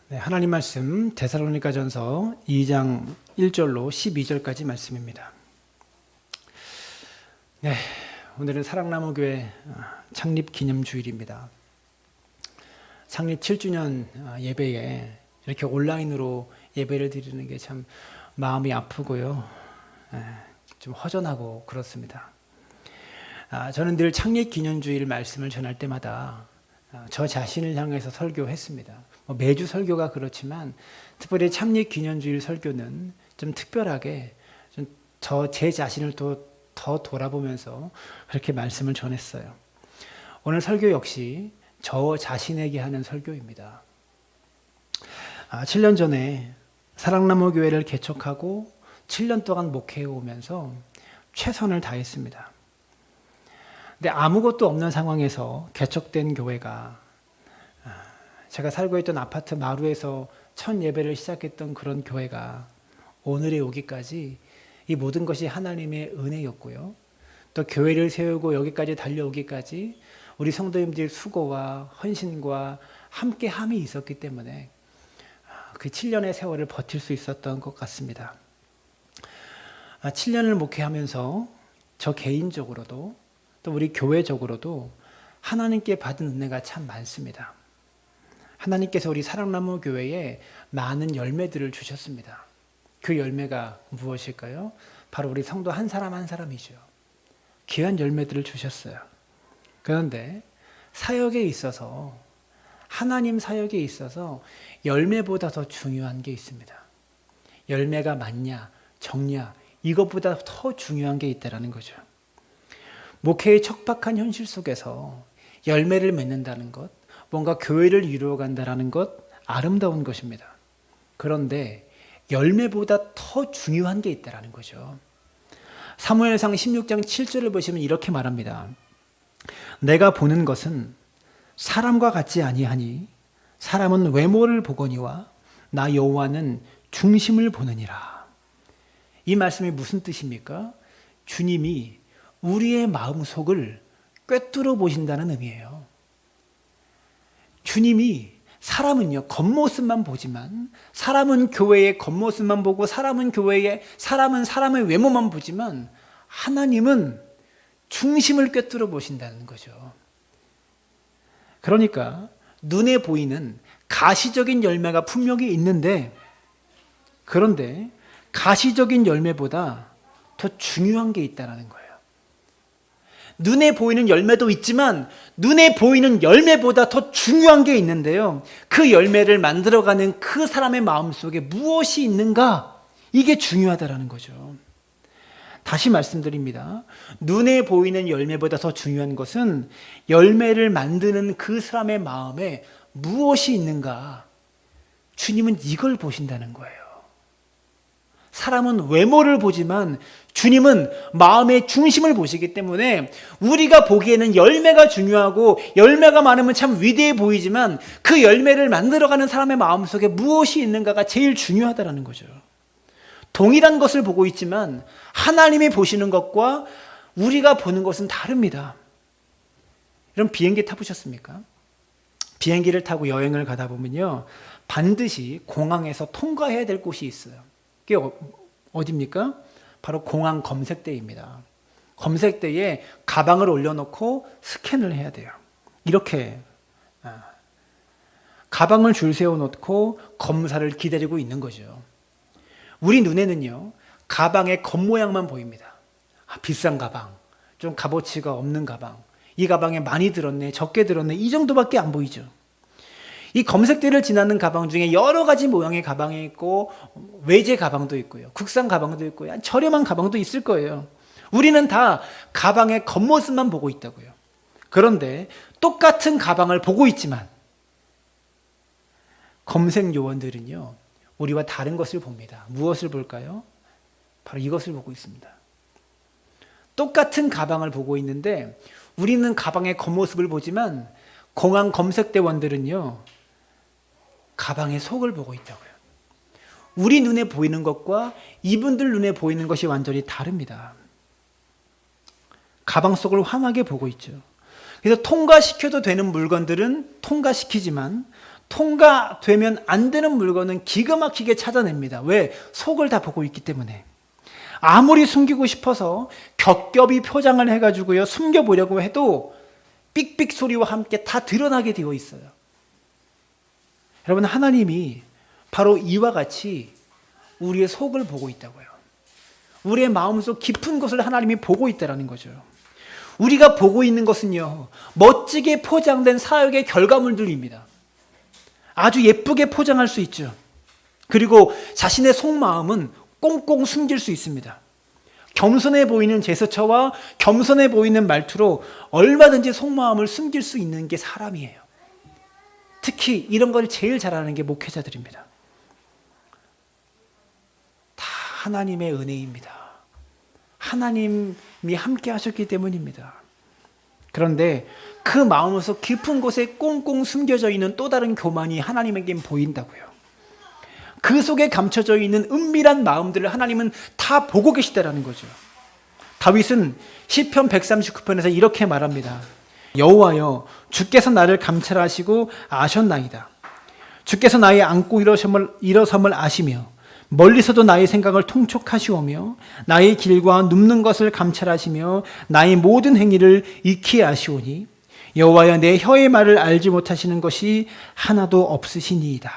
네, 하나님 말씀 데살로니가전서 2장 1절로 12절까지 말씀입니다. 네, 오늘은 사랑나무교회 창립 기념 주일입니다. 창립 7주년 예배에 이렇게 온라인으로 예배를 드리는 게 참 마음이 아프고요. 좀 허전하고 그렇습니다. 저는 늘 창립 기념 주일 말씀을 전할 때마다 저 자신을 향해서 설교했습니다. 매주 설교가 그렇지만 특별히 창립 기념주일 설교는 좀 특별하게 제 자신을 더 돌아보면서 그렇게 말씀을 전했어요. 오늘 설교 역시 저 자신에게 하는 설교입니다. 7년 전에 사랑나무 교회를 개척하고 7년 동안 목회해 오면서 최선을 다했습니다. 근데 아무것도 없는 상황에서 개척된 교회가 제가 살고 있던 아파트 마루에서 첫 예배를 시작했던 그런 교회가 오늘에 오기까지 이 모든 것이 하나님의 은혜였고요. 또 교회를 세우고 여기까지 달려오기까지 우리 성도님들의 수고와 헌신과 함께함이 있었기 때문에 그 7년의 세월을 버틸 수 있었던 것 같습니다. 7년을 목회하면서 저 개인적으로도 또 우리 교회적으로도 하나님께 받은 은혜가 참 많습니다. 하나님께서 우리 사랑나무 교회에 많은 열매들을 주셨습니다. 그 열매가 무엇일까요? 바로 우리 성도 한 사람 한 사람이죠. 귀한 열매들을 주셨어요. 그런데 사역에 있어서 하나님 사역에 있어서 열매보다 더 중요한 게 있습니다. 열매가 많냐 적냐 이것보다 더 중요한 게 있다는 거죠. 목회의 척박한 현실 속에서 열매를 맺는다는 것, 뭔가 교회를 이루어간다는 것 아름다운 것입니다. 그런데 열매보다 더 중요한 게 있다는 거죠. 사무엘상 16장 7절을 보시면 이렇게 말합니다. 내가 보는 것은 사람과 같지 아니하니 사람은 외모를 보거니와 나 여호와는 중심을 보느니라. 이 말씀이 무슨 뜻입니까? 주님이 우리의 마음속을 꿰뚫어 보신다는 의미예요. 주님이 사람은요 겉모습만 보지만 사람은 교회의 겉모습만 보고 사람은 사람의 외모만 보지만 하나님은 중심을 꿰뚫어 보신다는 거죠. 그러니까 눈에 보이는 가시적인 열매가 분명히 있는데 그런데 가시적인 열매보다 더 중요한 게 있다는 거예요. 눈에 보이는 열매도 있지만 눈에 보이는 열매보다 더 중요한 게 있는데요. 그 열매를 만들어가는 그 사람의 마음속에 무엇이 있는가? 이게 중요하다는 거죠. 다시 말씀드립니다. 눈에 보이는 열매보다 더 중요한 것은 열매를 만드는 그 사람의 마음에 무엇이 있는가? 주님은 이걸 보신다는 거예요. 사람은 외모를 보지만 주님은 마음의 중심을 보시기 때문에 우리가 보기에는 열매가 중요하고 열매가 많으면 참 위대해 보이지만 그 열매를 만들어가는 사람의 마음속에 무엇이 있는가가 제일 중요하다는 거죠. 동일한 것을 보고 있지만 하나님이 보시는 것과 우리가 보는 것은 다릅니다. 여러분 비행기 타보셨습니까? 비행기를 타고 여행을 가다 보면요 반드시 공항에서 통과해야 될 곳이 있어요. 그게 어디입니까? 바로 공항 검색대입니다. 검색대에 가방을 올려놓고 스캔을 해야 돼요. 이렇게 가방을 줄 세워놓고 검사를 기다리고 있는 거죠. 우리 눈에는요 가방의 겉모양만 보입니다. 비싼 가방, 좀 값어치가 없는 가방, 이 가방에 많이 들었네, 적게 들었네 이 정도밖에 안 보이죠. 이 검색대를 지나는 가방 중에 여러 가지 모양의 가방이 있고 외제 가방도 있고요. 국산 가방도 있고요. 저렴한 가방도 있을 거예요. 우리는 다 가방의 겉모습만 보고 있다고요. 그런데 똑같은 가방을 보고 있지만 검색 요원들은요. 우리와 다른 것을 봅니다. 무엇을 볼까요? 바로 이것을 보고 있습니다. 똑같은 가방을 보고 있는데 우리는 가방의 겉모습을 보지만 공항 검색대원들은요. 가방의 속을 보고 있다고요. 우리 눈에 보이는 것과 이분들 눈에 보이는 것이 완전히 다릅니다. 가방 속을 환하게 보고 있죠. 그래서 통과시켜도 되는 물건들은 통과시키지만 통과되면 안 되는 물건은 기가 막히게 찾아냅니다. 왜? 속을 다 보고 있기 때문에. 아무리 숨기고 싶어서 겹겹이 포장을 해가지고요, 숨겨보려고 해도 삑삑 소리와 함께 다 드러나게 되어 있어요. 여러분, 하나님이 바로 이와 같이 우리의 속을 보고 있다고요. 우리의 마음속 깊은 곳을 하나님이 보고 있다는 거죠. 우리가 보고 있는 것은요, 멋지게 포장된 사역의 결과물들입니다. 아주 예쁘게 포장할 수 있죠. 그리고 자신의 속마음은 꽁꽁 숨길 수 있습니다. 겸손해 보이는 제스처와 겸손해 보이는 말투로 얼마든지 속마음을 숨길 수 있는 게 사람이에요. 특히 이런 걸 제일 잘하는 게 목회자들입니다. 다 하나님의 은혜입니다. 하나님이 함께 하셨기 때문입니다. 그런데 그 마음속 깊은 곳에 꽁꽁 숨겨져 있는 또 다른 교만이 하나님에겐 보인다고요. 그 속에 감춰져 있는 은밀한 마음들을 하나님은 다 보고 계시다라는 거죠. 다윗은 시편 139편에서 이렇게 말합니다. 여호와여, 주께서 나를 감찰하시고 아셨나이다. 주께서 나의 앉고 일어섬을 아시며 멀리서도 나의 생각을 통촉하시오며 나의 길과 눕는 것을 감찰하시며 나의 모든 행위를 익히 아시오니 여호와여, 내 혀의 말을 알지 못하시는 것이 하나도 없으시니이다.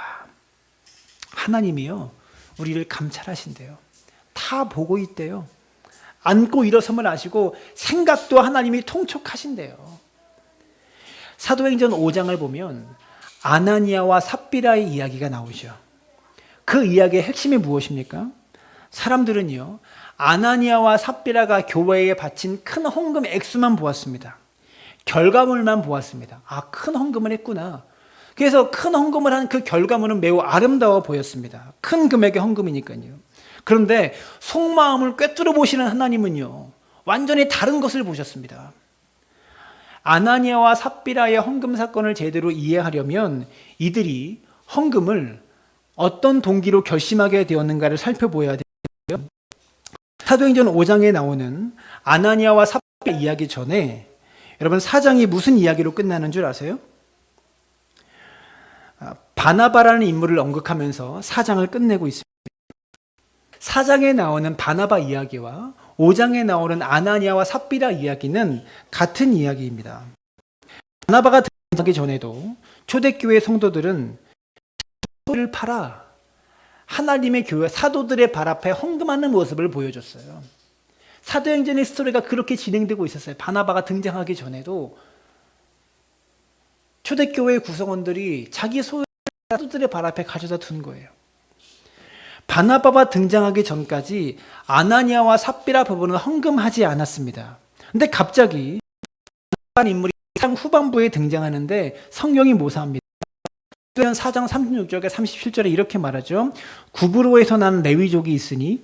하나님이요, 우리를 감찰하신대요. 다 보고 있대요. 앉고 일어섬을 아시고 생각도 하나님이 통촉하신대요. 사도행전 5장을 보면 아나니아와 삽비라의 이야기가 나오죠. 그 이야기의 핵심이 무엇입니까? 사람들은요, 아나니아와 삽비라가 교회에 바친 큰 헌금 액수만 보았습니다. 결과물만 보았습니다. 아, 큰 헌금을 했구나. 그래서 큰 헌금을 한 그 결과물은 매우 아름다워 보였습니다. 큰 금액의 헌금이니까요. 그런데 속마음을 꿰뚫어 보시는 하나님은요, 완전히 다른 것을 보셨습니다. 아나니아와 삽비라의 헌금 사건을 제대로 이해하려면 이들이 헌금을 어떤 동기로 결심하게 되었는가를 살펴보아야 돼요. 사도행전 5장에 나오는 아나니아와 삽비라 이야기 전에 여러분, 4장이 무슨 이야기로 끝나는 줄 아세요? 바나바라는 인물을 언급하면서 4장을 끝내고 있습니다. 4장에 나오는 바나바 이야기와 5장에 나오는 아나니아와 삽비라 이야기는 같은 이야기입니다. 바나바가 등장하기 전에도 초대교회 성도들은 를 팔아 하나님의 교회 사도들의 발 앞에 헌금하는 모습을 보여줬어요. 사도행전의 스토리가 그렇게 진행되고 있었어요. 바나바가 등장하기 전에도 초대교회 구성원들이 자기 소유를 사도들의 발 앞에 가져다 둔 거예요. 바나바가 등장하기 전까지 아나니아와 삽비라 부부는 헌금하지 않았습니다. 근데 갑자기 한 인물이 상 후반부에 등장하는데 성경이 모사합니다. 4장 36절에 37절에 이렇게 말하죠. 구브로에서 난 레위족이 있으니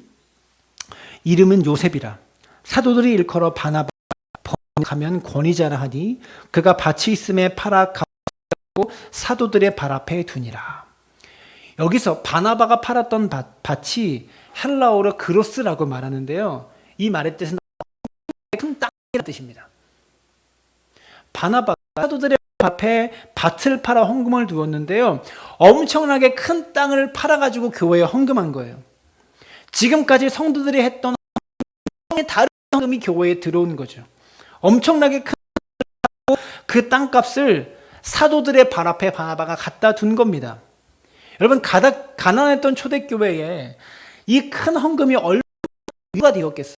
이름은 요셉이라. 사도들이 일컬어 바나바, 번역하면 권위자라 하니 그가 밭이 있음에 팔아 갚고 사도들의 발 앞에 두니라. 여기서 바나바가 팔았던 밭이 헬라어로 그로스라고 말하는데요. 이 말의 뜻은 큰 땅이라는 뜻입니다. 바나바가 사도들의 앞에 밭을 팔아 헌금을 두었는데요. 엄청나게 큰 땅을 팔아가지고 교회에 헌금한 거예요. 지금까지 성도들이 했던 다른 헌금이 교회에 들어온 거죠. 엄청나게 큰 그 땅값을 사도들의 발 앞에 바나바가 갖다 둔 겁니다. 여러분, 가난했던 초대교회에 이 큰 헌금이 얼마나 되었겠어요?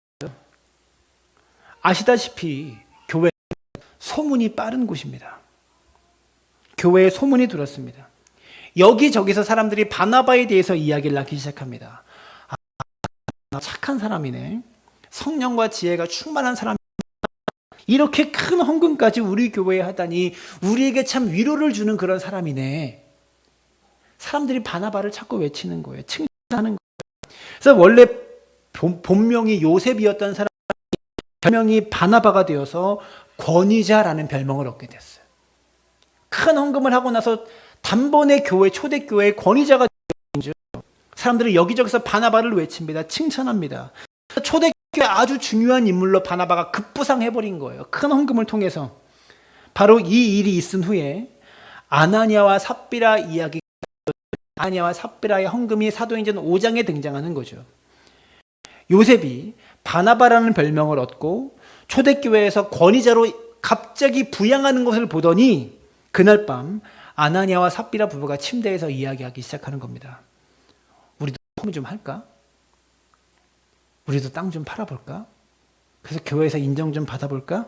아시다시피 교회는 소문이 빠른 곳입니다. 교회에 소문이 들었습니다. 여기저기서 사람들이 바나바에 대해서 이야기를 하기 시작합니다. 아, 착한 사람이네. 성령과 지혜가 충만한 사람. 이렇게 큰 헌금까지 우리 교회에 하다니 우리에게 참 위로를 주는 그런 사람이네. 사람들이 바나바를 자꾸 외치는 거예요. 칭찬하는 거예요. 그래서 원래 본명이 요셉이었던 사람이 별명이 바나바가 되어서 권위자라는 별명을 얻게 됐어요. 큰 헌금을 하고 나서 단번에 초대교회의 권위자가 되죠. 사람들이 여기저기서 바나바를 외칩니다. 칭찬합니다. 초대교회 아주 중요한 인물로 바나바가 급부상해버린 거예요. 큰 헌금을 통해서. 바로 이 일이 있은 후에 아나니아와 삽비라 이야기, 아나니아와 삽비라의 헌금이 사도행전 5장에 등장하는 거죠. 요셉이 바나바라는 별명을 얻고 초대교회에서 권위자로 갑자기 부양하는 것을 보더니 그날 밤 아나니아와 삽비라 부부가 침대에서 이야기하기 시작하는 겁니다. 우리도 헌금 좀 할까? 우리도 땅 좀 팔아볼까? 그래서 교회에서 인정 좀 받아볼까?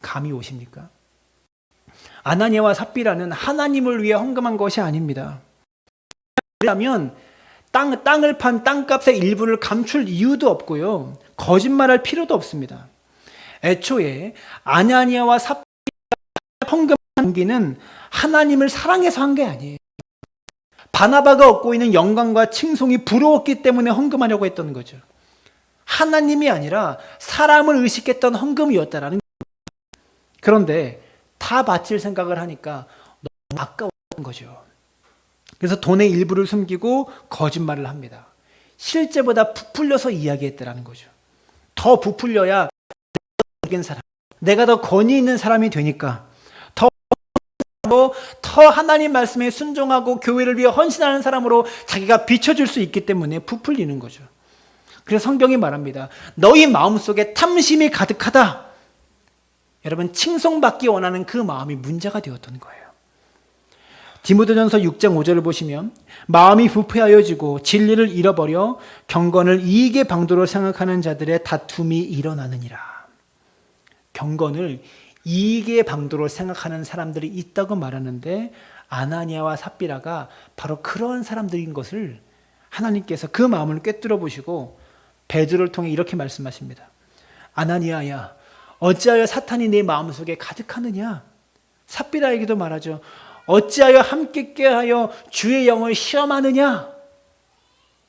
감이 오십니까? 아나니아와 삽비라는 하나님을 위해 헌금한 것이 아닙니다. 그러면 땅을 판 땅값의 일부를 감출 이유도 없고요. 거짓말할 필요도 없습니다. 애초에 아나니아와 삽비라 헌금한 기는 하나님을 사랑해서 한 게 아니에요. 바나바가 얻고 있는 영광과 칭송이 부러웠기 때문에 헌금하려고 했던 거죠. 하나님이 아니라 사람을 의식했던 헌금이었다라는 거예요. 그런데 다 바칠 생각을 하니까 너무 아까웠던 거죠. 그래서 돈의 일부를 숨기고 거짓말을 합니다. 실제보다 부풀려서 이야기했다라는 거죠. 더 부풀려야 내가 더 권위 있는 사람이 되니까, 더 하나님 말씀에 순종하고 교회를 위해 헌신하는 사람으로 자기가 비춰줄 수 있기 때문에 부풀리는 거죠. 그래서 성경이 말합니다. 너희 마음속에 탐심이 가득하다. 여러분, 칭송받기 원하는 그 마음이 문제가 되었던 거예요. 디모데전서 6장 5절을 보시면 마음이 부패하여지고 진리를 잃어버려 경건을 이익의 방도로 생각하는 자들의 다툼이 일어나느니라. 경건을 이익의 방도로 생각하는 사람들이 있다고 말하는데 아나니아와 삽비라가 바로 그런 사람들인 것을 하나님께서 그 마음을 꿰뚫어 보시고 베드로를 통해 이렇게 말씀하십니다. 아나니아야, 어찌하여 사탄이 내 마음속에 가득하느냐? 삽비라에게도 말하죠. 어찌하여 함께 꾀하여 주의 영을 시험하느냐?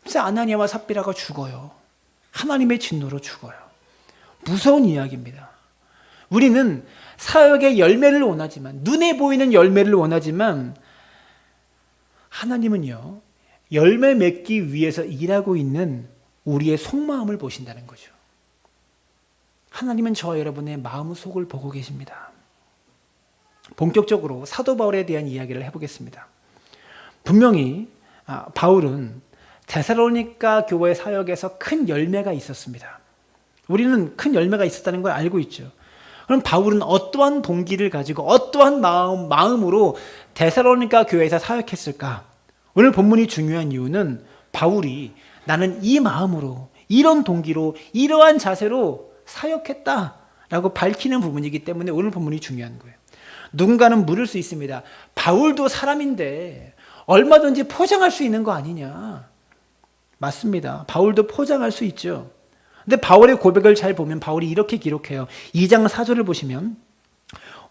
그래서 아나니아와 삽비라가 죽어요. 하나님의 진노로 죽어요. 무서운 이야기입니다. 우리는 사역의 열매를 원하지만, 눈에 보이는 열매를 원하지만 하나님은요, 열매 맺기 위해서 일하고 있는 우리의 속마음을 보신다는 거죠. 하나님은 저와 여러분의 마음속을 보고 계십니다. 본격적으로 사도 바울에 대한 이야기를 해보겠습니다. 분명히 바울은 데살로니가 교회 사역에서 큰 열매가 있었습니다. 우리는 큰 열매가 있었다는 걸 알고 있죠. 그럼 바울은 어떠한 동기를 가지고 어떠한 마음으로 데살로니가 교회에서 사역했을까? 오늘 본문이 중요한 이유는 바울이 나는 이 마음으로, 이런 동기로, 이러한 자세로 사역했다라고 밝히는 부분이기 때문에 오늘 본문이 중요한 거예요. 누군가는 물을 수 있습니다. 바울도 사람인데 얼마든지 포장할 수 있는 거 아니냐? 맞습니다. 바울도 포장할 수 있죠. 근데 바울의 고백을 잘 보면 바울이 이렇게 기록해요. 2장 4절을 보시면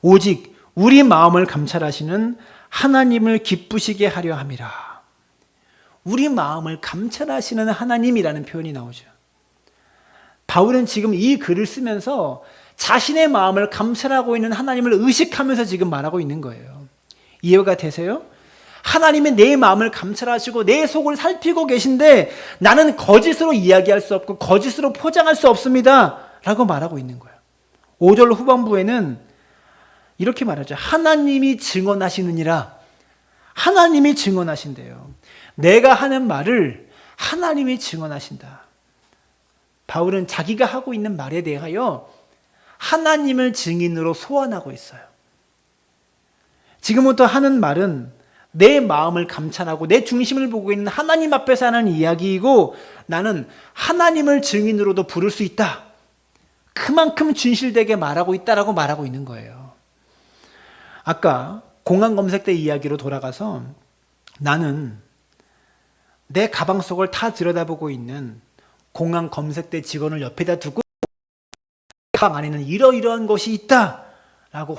오직 우리 마음을 감찰하시는 하나님을 기쁘시게 하려 함이라. 우리 마음을 감찰하시는 하나님이라는 표현이 나오죠. 바울은 지금 이 글을 쓰면서 자신의 마음을 감찰하고 있는 하나님을 의식하면서 지금 말하고 있는 거예요. 이해가 되세요? 하나님이 내 마음을 감찰하시고 내 속을 살피고 계신데 나는 거짓으로 이야기할 수 없고 거짓으로 포장할 수 없습니다 라고 말하고 있는 거예요. 5절 후반부에는 이렇게 말하죠. 하나님이 증언하시느니라. 하나님이 증언하신대요. 내가 하는 말을 하나님이 증언하신다. 바울은 자기가 하고 있는 말에 대하여 하나님을 증인으로 소환하고 있어요. 지금부터 하는 말은 내 마음을 감찰하고 내 중심을 보고 있는 하나님 앞에서 하는 이야기이고 나는 하나님을 증인으로도 부를 수 있다. 그만큼 진실되게 말하고 있다라고 말하고 있는 거예요. 아까 공항 검색대 이야기로 돌아가서 나는 내 가방 속을 다 들여다보고 있는 공항 검색대 직원을 옆에다 두고 가방 안에는 이러이러한 것이 있다라고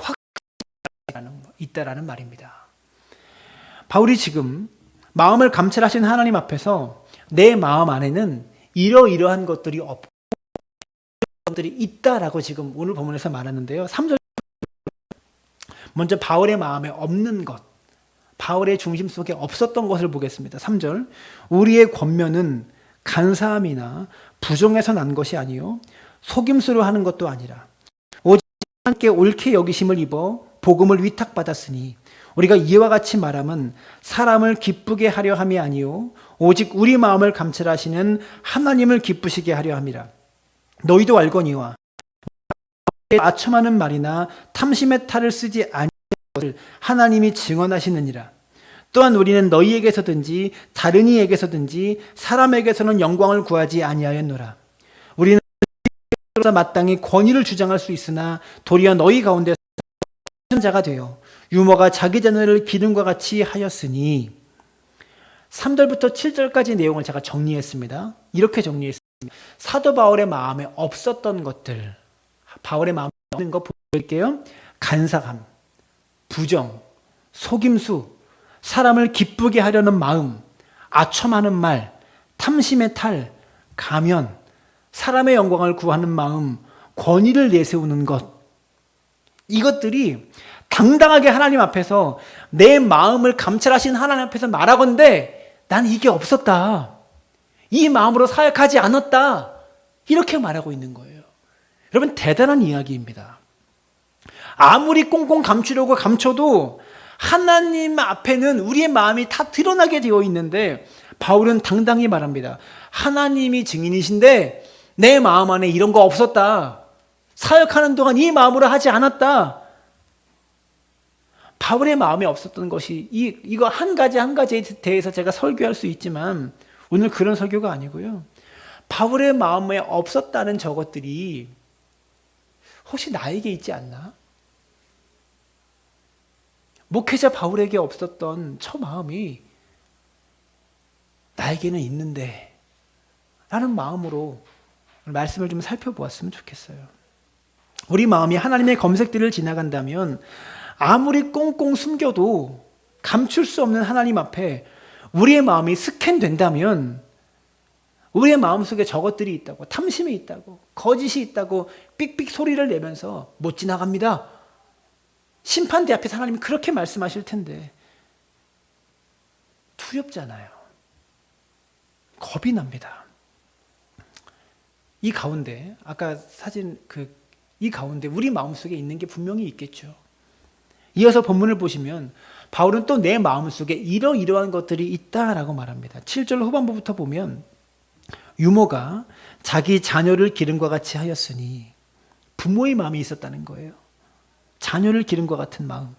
있다라는 말입니다. 바울이 지금 마음을 감찰하신 하나님 앞에서 내 마음 안에는 이러이러한 것들이 없고 것들이 있다라고 지금 오늘 본문에서 말하는데요. 3절 먼저 바울의 마음에 없는 것, 바울의 중심 속에 없었던 것을 보겠습니다. 3절 우리의 권면은 간사함이나 부정에서 난 것이 아니요 속임수로 하는 것도 아니라 오직 함께 옳게 여기심을 입어 복음을 위탁받았으니 우리가 이와 같이 말함은 사람을 기쁘게 하려 함이 아니요 오직 우리 마음을 감찰하시는 하나님을 기쁘시게 하려 함이라. 너희도 알거니와 아첨하는 말이나 탐심의 탈을 쓰지 아니할 것을 하나님이 증언하시느니라. 또한 우리는 너희에게서든지 다른 이에게서든지 사람에게서는 영광을 구하지 아니하였노라. 우리는 마땅히 권위를 주장할 수 있으나 도리어 너희 가운데 자가 되어 유모가 자기 자녀를 기름과 같이 하였으니. 3절부터 7절까지 내용을 제가 정리했습니다. 이렇게 정리했습니다. 사도 바울의 마음에 없었던 것들, 바울의 마음에 없는 거 보여드릴게요. 간사함, 부정, 속임수, 사람을 기쁘게 하려는 마음, 아첨하는 말, 탐심의 탈, 가면, 사람의 영광을 구하는 마음, 권위를 내세우는 것, 이것들이 당당하게 하나님 앞에서 내 마음을 감찰하신 하나님 앞에서 말하건대 난 이게 없었다, 이 마음으로 사역하지 않았다, 이렇게 말하고 있는 거예요. 여러분, 대단한 이야기입니다. 아무리 꽁꽁 감추려고 감춰도 하나님 앞에는 우리의 마음이 다 드러나게 되어 있는데 바울은 당당히 말합니다. 하나님이 증인이신데 내 마음 안에 이런 거 없었다, 사역하는 동안 이 마음으로 하지 않았다. 바울의 마음에 없었던 것이 이거 한 가지에 대해서 제가 설교할 수 있지만 오늘 그런 설교가 아니고요. 바울의 마음에 없었다는 저것들이 혹시 나에게 있지 않나? 목회자 바울에게 없었던 저 마음이 나에게는 있는데 라는 마음으로 말씀을 좀 살펴보았으면 좋겠어요. 우리 마음이 하나님의 검색대를 지나간다면 아무리 꽁꽁 숨겨도 감출 수 없는 하나님 앞에 우리의 마음이 스캔된다면 우리의 마음속에 저것들이 있다고, 탐심이 있다고, 거짓이 있다고 삑삑 소리를 내면서 못 지나갑니다. 심판대 앞에서 하나님이 그렇게 말씀하실 텐데 두렵잖아요. 겁이 납니다. 이 가운데 아까 사진 이 가운데 우리 마음속에 있는 게 분명히 있겠죠. 이어서 본문을 보시면 바울은 또 내 마음속에 이러이러한 것들이 있다라고 말합니다. 7절 후반부부터 보면 유모가 자기 자녀를 기름과 같이 하였으니 부모의 마음이 있었다는 거예요. 자녀를 기름과 같은 마음.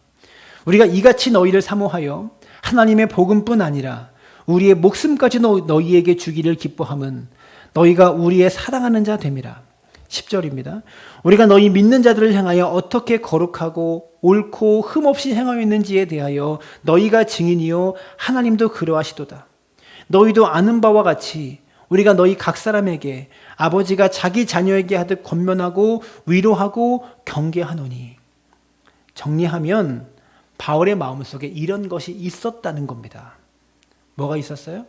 우리가 이같이 너희를 사모하여 하나님의 복음뿐 아니라 우리의 목숨까지 너희에게 주기를 기뻐함은 너희가 우리의 사랑하는 자 됨이라. 10절입니다. 우리가 너희 믿는 자들을 향하여 어떻게 거룩하고 옳고 흠없이 행하였는지에 대하여 너희가 증인이요 하나님도 그러하시도다. 너희도 아는 바와 같이 우리가 너희 각 사람에게 아버지가 자기 자녀에게 하듯 권면하고 위로하고 경계하노니. 정리하면 바울의 마음속에 이런 것이 있었다는 겁니다. 뭐가 있었어요?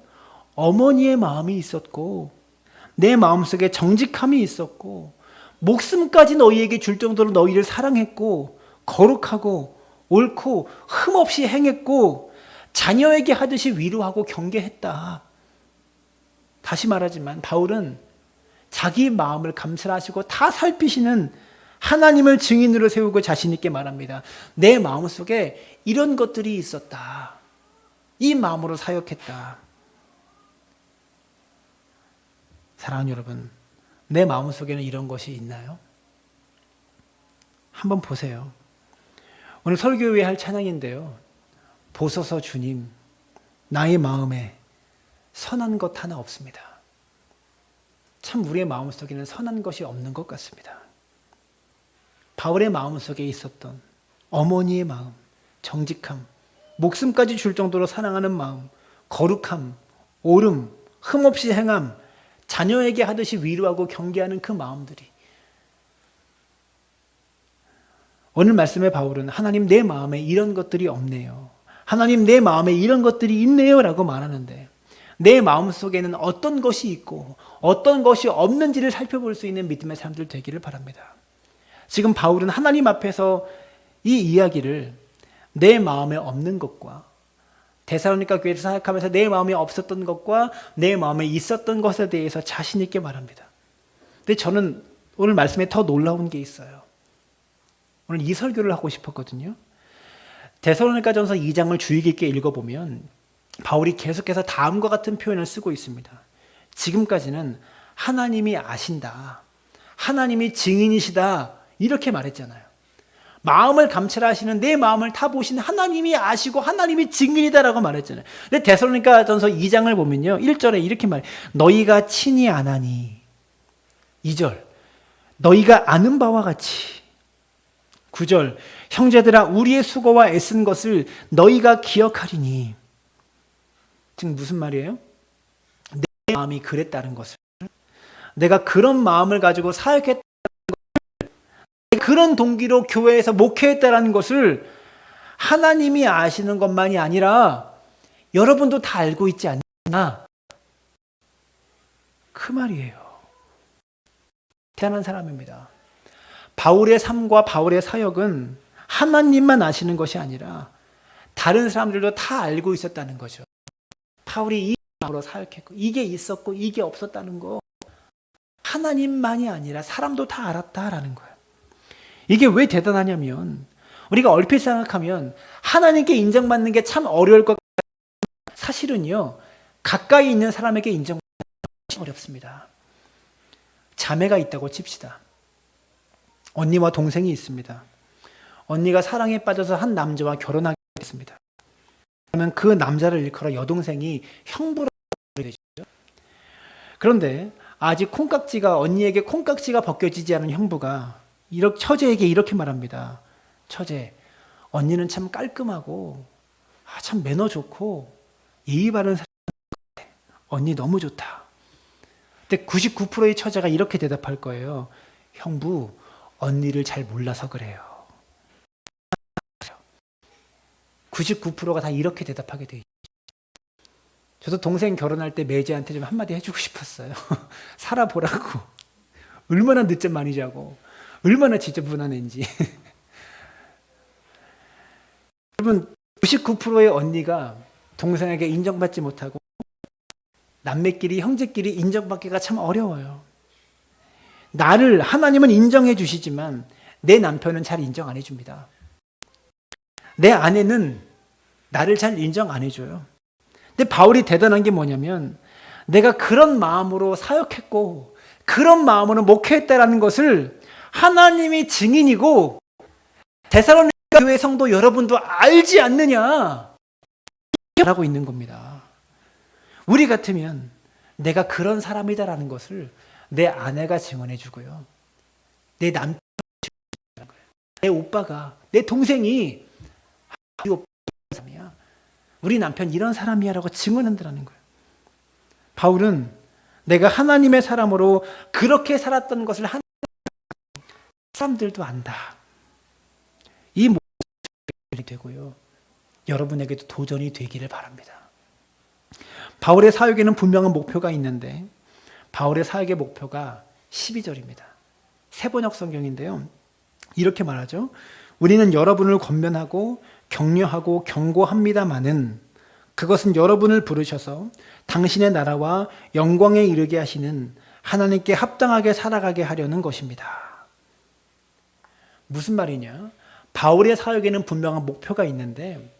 어머니의 마음이 있었고 내 마음속에 정직함이 있었고 목숨까지 너희에게 줄 정도로 너희를 사랑했고 거룩하고 옳고 흠없이 행했고 자녀에게 하듯이 위로하고 경계했다. 다시 말하지만 바울은 자기 마음을 감찰하시고 다 살피시는 하나님을 증인으로 세우고 자신 있게 말합니다. 내 마음속에 이런 것들이 있었다. 이 마음으로 사역했다. 사랑하는 여러분, 내 마음속에는 이런 것이 있나요? 한번 보세요. 오늘 설교회 할 찬양인데요. 보소서 주님, 나의 마음에 선한 것 하나 없습니다. 참 우리의 마음속에는 선한 것이 없는 것 같습니다. 바울의 마음속에 있었던 어머니의 마음, 정직함, 목숨까지 줄 정도로 사랑하는 마음, 거룩함, 옳음, 흠없이 행함, 자녀에게 하듯이 위로하고 경계하는 그 마음들이, 오늘 말씀의 바울은 하나님 내 마음에 이런 것들이 없네요, 하나님 내 마음에 이런 것들이 있네요 라고 말하는데 내 마음속에는 어떤 것이 있고 어떤 것이 없는지를 살펴볼 수 있는 믿음의 사람들 되기를 바랍니다. 지금 바울은 하나님 앞에서 이 이야기를 내 마음에 없는 것과 데살로니가 교회를 사역하면서 내 마음에 없었던 것과 내 마음에 있었던 것에 대해서 자신 있게 말합니다. 근데 저는 오늘 말씀에 더 놀라운 게 있어요. 오늘 이 설교를 하고 싶었거든요. 데살로니가전서 2장을 주의 깊게 읽어보면 바울이 계속해서 다음과 같은 표현을 쓰고 있습니다. 지금까지는 하나님이 아신다, 하나님이 증인이시다 이렇게 말했잖아요. 마음을 감찰하시는, 내 마음을 다 보시는 하나님이 아시고 하나님이 증인이다라고 말했잖아요. 근데 데살로니가전서 2장을 보면요, 1절에 이렇게 말해요. 너희가 친히 아나니. 2절, 너희가 아는 바와 같이. 9절, 형제들아 우리의 수고와 애쓴 것을 너희가 기억하리니. 지금 무슨 말이에요? 내 마음이 그랬다는 것을, 내가 그런 마음을 가지고 사역했다는 것을, 그런 동기로 교회에서 목회했다는 것을 하나님이 아시는 것만이 아니라 여러분도 다 알고 있지 않나? 그 말이에요. 대단한 사람입니다. 바울의 삶과 바울의 사역은 하나님만 아시는 것이 아니라 다른 사람들도 다 알고 있었다는 거죠. 바울이 이 마음으로 사역했고 이게 있었고 이게 없었다는 거 하나님만이 아니라 사람도 다 알았다라는 거예요. 이게 왜 대단하냐면 우리가 얼핏 생각하면 하나님께 인정받는 게 참 어려울 것 같아요. 사실은요, 가까이 있는 사람에게 인정받는 게 어렵습니다. 자매가 있다고 칩시다. 언니와 동생이 있습니다. 언니가 사랑에 빠져서 한 남자와 결혼하게 됐습니다. 그러면 그 남자를 일컬어 여동생이 형부라고 되죠. 그런데 아직 언니에게 콩깍지가 벗겨지지 않은 형부가 처제에게 이렇게 말합니다. 처제, 언니는 참 깔끔하고 참 매너 좋고 예의 바른 사람 같아. 언니 너무 좋다. 근데 99%의 처제가 이렇게 대답할 거예요. 형부, 언니를 잘 몰라서 그래요. 99%가 다 이렇게 대답하게 돼 있죠. 저도 동생 결혼할 때 매제한테 좀 한마디 해주고 싶었어요. 살아보라고. 얼마나 늦잠 많이 자고 얼마나 지저분한 지. 여러분, 99%의 언니가 동생에게 인정받지 못하고 남매끼리, 형제끼리 인정받기가 참 어려워요. 나를 하나님은 인정해 주시지만 내 남편은 잘 인정 안 해줍니다. 내 아내는 나를 잘 인정 안 해줘요. 근데 바울이 대단한 게 뭐냐면 내가 그런 마음으로 사역했고 그런 마음으로 목회했다라는 것을 하나님이 증인이고 데살로니가 교회 성도 여러분도 알지 않느냐 라고 있는 겁니다. 우리 같으면 내가 그런 사람이다라는 것을 내 아내가 증언해 주고요, 내 남편이 증언해 주는 거예요. 내 오빠가, 내 동생이 우리 오빠 이런 사람이야, 우리 남편 이런 사람이야 라고 증언한다는 거예요. 바울은 내가 하나님의 사람으로 그렇게 살았던 것을 사람들도 안다. 이 모습이 되고요, 여러분에게도 도전이 되기를 바랍니다. 바울의 사역에는 분명한 목표가 있는데 바울의 사역의 목표가 12절입니다. 세번역 성경인데요, 이렇게 말하죠. 우리는 여러분을 권면하고 격려하고 경고합니다마는 그것은 여러분을 부르셔서 당신의 나라와 영광에 이르게 하시는 하나님께 합당하게 살아가게 하려는 것입니다. 무슨 말이냐? 바울의 사역에는 분명한 목표가 있는데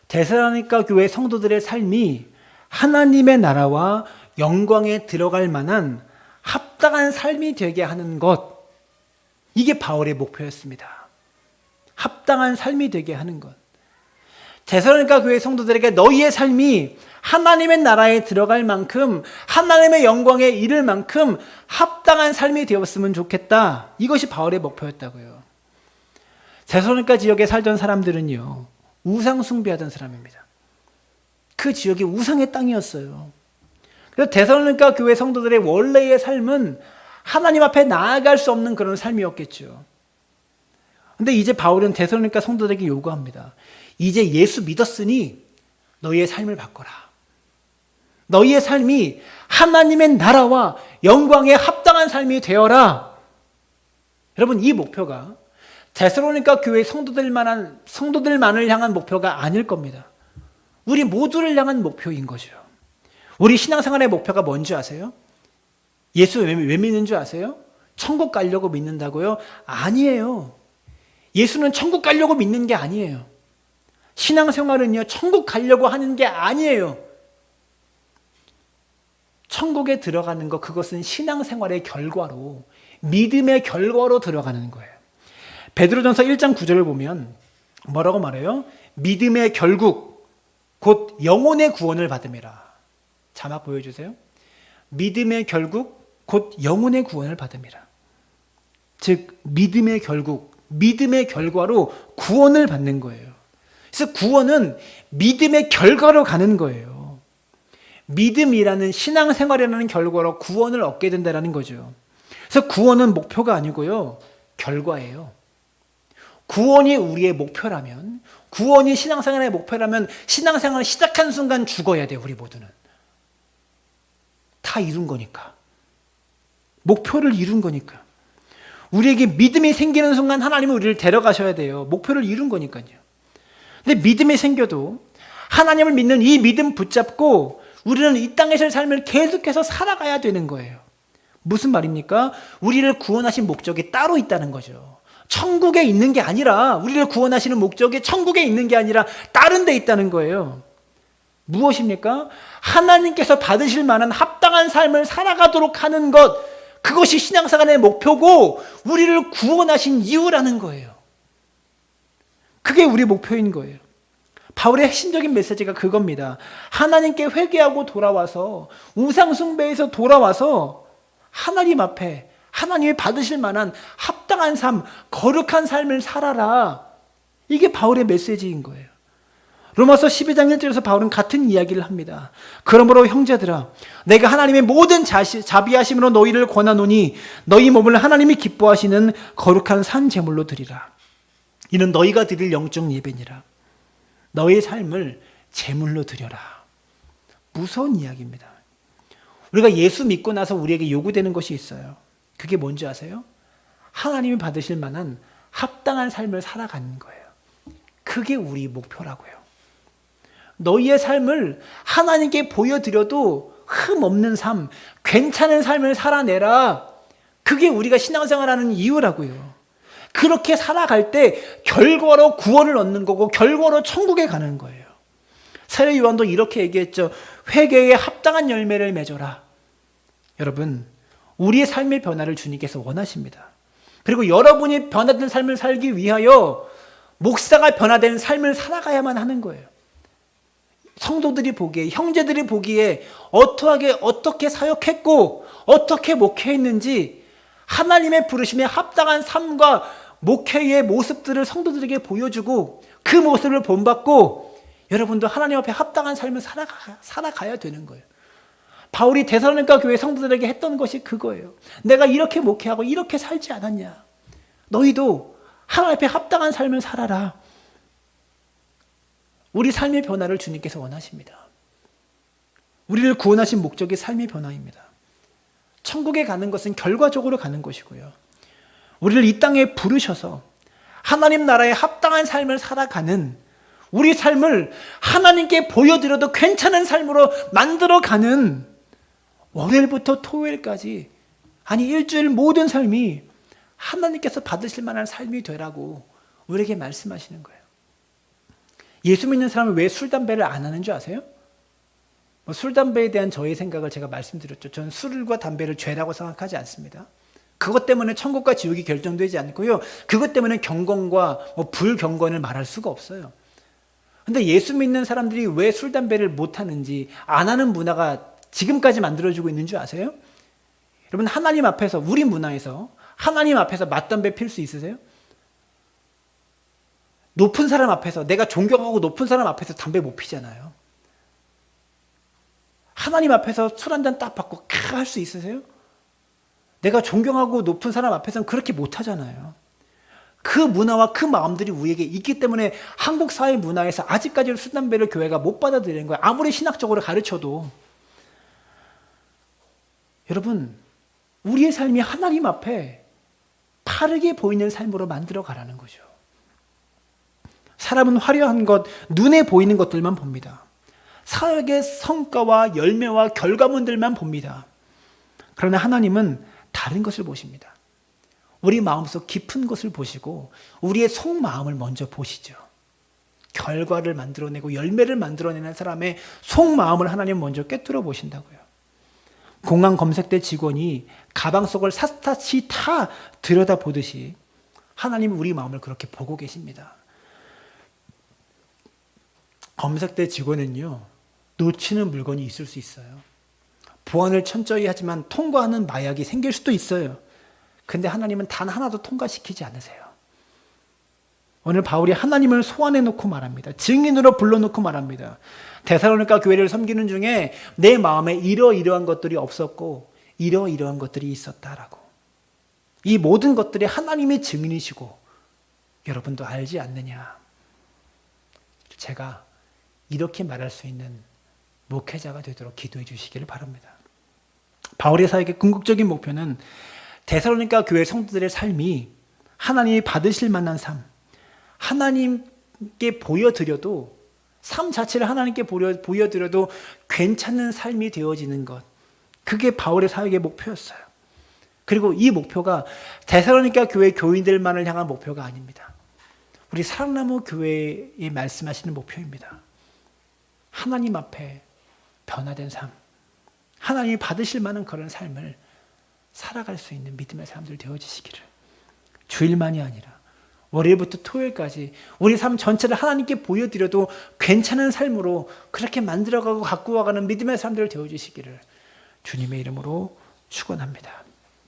데살로니가 교회 성도들의 삶이 하나님의 나라와 영광에 들어갈 만한 합당한 삶이 되게 하는 것, 이게 바울의 목표였습니다. 합당한 삶이 되게 하는 것. 데살로니가 교회 성도들에게 너희의 삶이 하나님의 나라에 들어갈 만큼, 하나님의 영광에 이를 만큼 합당한 삶이 되었으면 좋겠다. 이것이 바울의 목표였다고요. 데살로니가 지역에 살던 사람들은요, 우상 숭배하던 사람입니다. 그 지역이 우상의 땅이었어요. 그래서 데살로니가 교회 성도들의 원래의 삶은 하나님 앞에 나아갈 수 없는 그런 삶이었겠죠. 근데 이제 바울은 데살로니가 성도들에게 요구합니다. 이제 예수 믿었으니 너희의 삶을 바꿔라. 너희의 삶이 하나님의 나라와 영광에 합당한 삶이 되어라. 여러분, 이 목표가 데살로니가 교회 성도들만을 향한 목표가 아닐 겁니다. 우리 모두를 향한 목표인 거죠. 우리 신앙생활의 목표가 뭔지 아세요? 예수 왜 믿는 줄 아세요? 천국 가려고 믿는다고요? 아니에요. 예수는 천국 가려고 믿는 게 아니에요. 신앙생활은요, 천국 가려고 하는 게 아니에요. 천국에 들어가는 것, 그것은 신앙생활의 결과로, 믿음의 결과로 들어가는 거예요. 베드로전서 1장 9절을 보면 뭐라고 말해요? 믿음의 결국 곧 영혼의 구원을 받음이라. 자막 보여주세요. 믿음의 결국 곧 영혼의 구원을 받음이라. 즉 믿음의 결국, 믿음의 결과로 구원을 받는 거예요. 그래서 구원은 믿음의 결과로 가는 거예요. 믿음이라는 신앙생활이라는 결과로 구원을 얻게 된다는 거죠. 그래서 구원은 목표가 아니고요, 결과예요. 구원이 우리의 목표라면, 구원이 신앙생활의 목표라면 신앙생활을 시작한 순간 죽어야 돼요. 우리 모두는 다 이룬 거니까, 목표를 이룬 거니까. 우리에게 믿음이 생기는 순간 하나님은 우리를 데려가셔야 돼요. 목표를 이룬 거니까요. 근데 믿음이 생겨도 하나님을 믿는 이 믿음 붙잡고 우리는 이 땅에서의 삶을 계속해서 살아가야 되는 거예요. 무슨 말입니까? 우리를 구원하신 목적이 따로 있다는 거죠. 천국에 있는 게 아니라, 우리를 구원하시는 목적이 천국에 있는 게 아니라 다른 데 있다는 거예요. 무엇입니까? 하나님께서 받으실 만한 합당한 삶을 살아가도록 하는 것, 그것이 신앙생활의 목표고 우리를 구원하신 이유라는 거예요. 그게 우리 목표인 거예요. 바울의 핵심적인 메시지가 그겁니다. 하나님께 회개하고 돌아와서, 우상 숭배에서 돌아와서 하나님 앞에 하나님이 받으실 만한 합당한 삶, 거룩한 삶을 살아라. 이게 바울의 메시지인 거예요. 로마서 12장 1절에서 바울은 같은 이야기를 합니다. 그러므로 형제들아, 내가 하나님의 모든 자비하심으로 너희를 권하노니 너희 몸을 하나님이 기뻐하시는 거룩한 산 제물로 드리라. 이는 너희가 드릴 영적 예배니라. 너의 삶을 제물로 드려라. 무서운 이야기입니다. 우리가 예수 믿고 나서 우리에게 요구되는 것이 있어요. 그게 뭔지 아세요? 하나님이 받으실 만한 합당한 삶을 살아가는 거예요. 그게 우리 목표라고요. 너희의 삶을 하나님께 보여드려도 흠 없는 삶, 괜찮은 삶을 살아내라. 그게 우리가 신앙생활하는 이유라고요. 그렇게 살아갈 때 결과로 구원을 얻는 거고 결과로 천국에 가는 거예요. 사도 요한도 이렇게 얘기했죠. 회개에 합당한 열매를 맺어라. 여러분, 우리의 삶의 변화를 주님께서 원하십니다. 그리고 여러분이 변화된 삶을 살기 위하여 목사가 변화된 삶을 살아가야만 하는 거예요. 성도들이 보기에, 형제들이 보기에 어떻게 사역했고 어떻게 목회했는지 하나님의 부르심에 합당한 삶과 목회의 모습들을 성도들에게 보여주고 그 모습을 본받고 여러분도 하나님 앞에 합당한 삶을 살아가야 되는 거예요. 바울이 데살로니가 교회 성도들에게 했던 것이 그거예요. 내가 이렇게 목회하고 이렇게 살지 않았냐. 너희도 하나님 앞에 합당한 삶을 살아라. 우리 삶의 변화를 주님께서 원하십니다. 우리를 구원하신 목적이 삶의 변화입니다. 천국에 가는 것은 결과적으로 가는 것이고요. 우리를 이 땅에 부르셔서 하나님 나라에 합당한 삶을 살아가는, 우리 삶을 하나님께 보여드려도 괜찮은 삶으로 만들어가는, 월요일부터 토요일까지, 아니 일주일 모든 삶이 하나님께서 받으실 만한 삶이 되라고 우리에게 말씀하시는 거예요. 예수 믿는 사람은 왜 술, 담배를 안 하는 줄 아세요? 술, 담배에 대한 저의 생각을 제가 말씀드렸죠. 저는 술과 담배를 죄라고 생각하지 않습니다. 그것 때문에 천국과 지옥이 결정되지 않고요. 그것 때문에 경건과 불경건을 말할 수가 없어요. 근데 예수 믿는 사람들이 왜 술, 담배를 못 하는지, 안 하는 문화가 지금까지 만들어지고 있는 줄 아세요? 여러분, 하나님 앞에서, 우리 문화에서 하나님 앞에서 맞담배 필 수 있으세요? 높은 사람 앞에서, 내가 존경하고 높은 사람 앞에서 담배 못 피잖아요. 하나님 앞에서 술 한 잔 딱 받고 할 수 있으세요? 내가 존경하고 높은 사람 앞에서는 그렇게 못 하잖아요. 그 문화와 그 마음들이 우리에게 있기 때문에 한국 사회 문화에서 아직까지 술, 담배를 교회가 못 받아들이는 거예요. 아무리 신학적으로 가르쳐도. 여러분, 우리의 삶이 하나님 앞에 바르게 보이는 삶으로 만들어 가라는 거죠. 사람은 화려한 것, 눈에 보이는 것들만 봅니다. 사역의 성과와 열매와 결과물들만 봅니다. 그러나 하나님은 다른 것을 보십니다. 우리 마음속 깊은 것을 보시고 우리의 속마음을 먼저 보시죠. 결과를 만들어내고 열매를 만들어내는 사람의 속마음을 하나님 먼저 꿰뚫어 보신다고요. 공항 검색대 직원이 가방 속을 샅샅이 다 들여다보듯이 하나님은 우리 마음을 그렇게 보고 계십니다. 검색대 직원은요, 놓치는 물건이 있을 수 있어요. 보안을 철저히 하지만 통과하는 마약이 생길 수도 있어요. 근데 하나님은 단 하나도 통과시키지 않으세요. 오늘 바울이 하나님을 소환해 놓고 말합니다. 증인으로 불러놓고 말합니다. 데살로니가 교회를 섬기는 중에 내 마음에 이러이러한 것들이 없었고 이러이러한 것들이 있었다라고. 이 모든 것들이 하나님의 증인이시고 여러분도 알지 않느냐. 제가 이렇게 말할 수 있는 목회자가 되도록 기도해 주시기를 바랍니다. 바울의 사역의 궁극적인 목표는 데살로니가 교회 성도들의 삶이 하나님이 받으실 만한 삶, 하나님께 보여드려도 삶 자체를 하나님께 보여드려도 괜찮은 삶이 되어지는 것, 그게 바울의 사역의 목표였어요. 그리고 이 목표가 데살로니가 교회 교인들만을 향한 목표가 아닙니다. 우리 사랑나무 교회에 말씀하시는 목표입니다. 하나님 앞에 변화된 삶, 하나님이 받으실 만한 그런 삶을 살아갈 수 있는 믿음의 사람들 되어지시기를, 주일만이 아니라 월요일부터 토요일까지 우리 삶 전체를 하나님께 보여드려도 괜찮은 삶으로 그렇게 만들어가고 갖고 와가는 믿음의 사람들 되어주시기를 주님의 이름으로 축원합니다.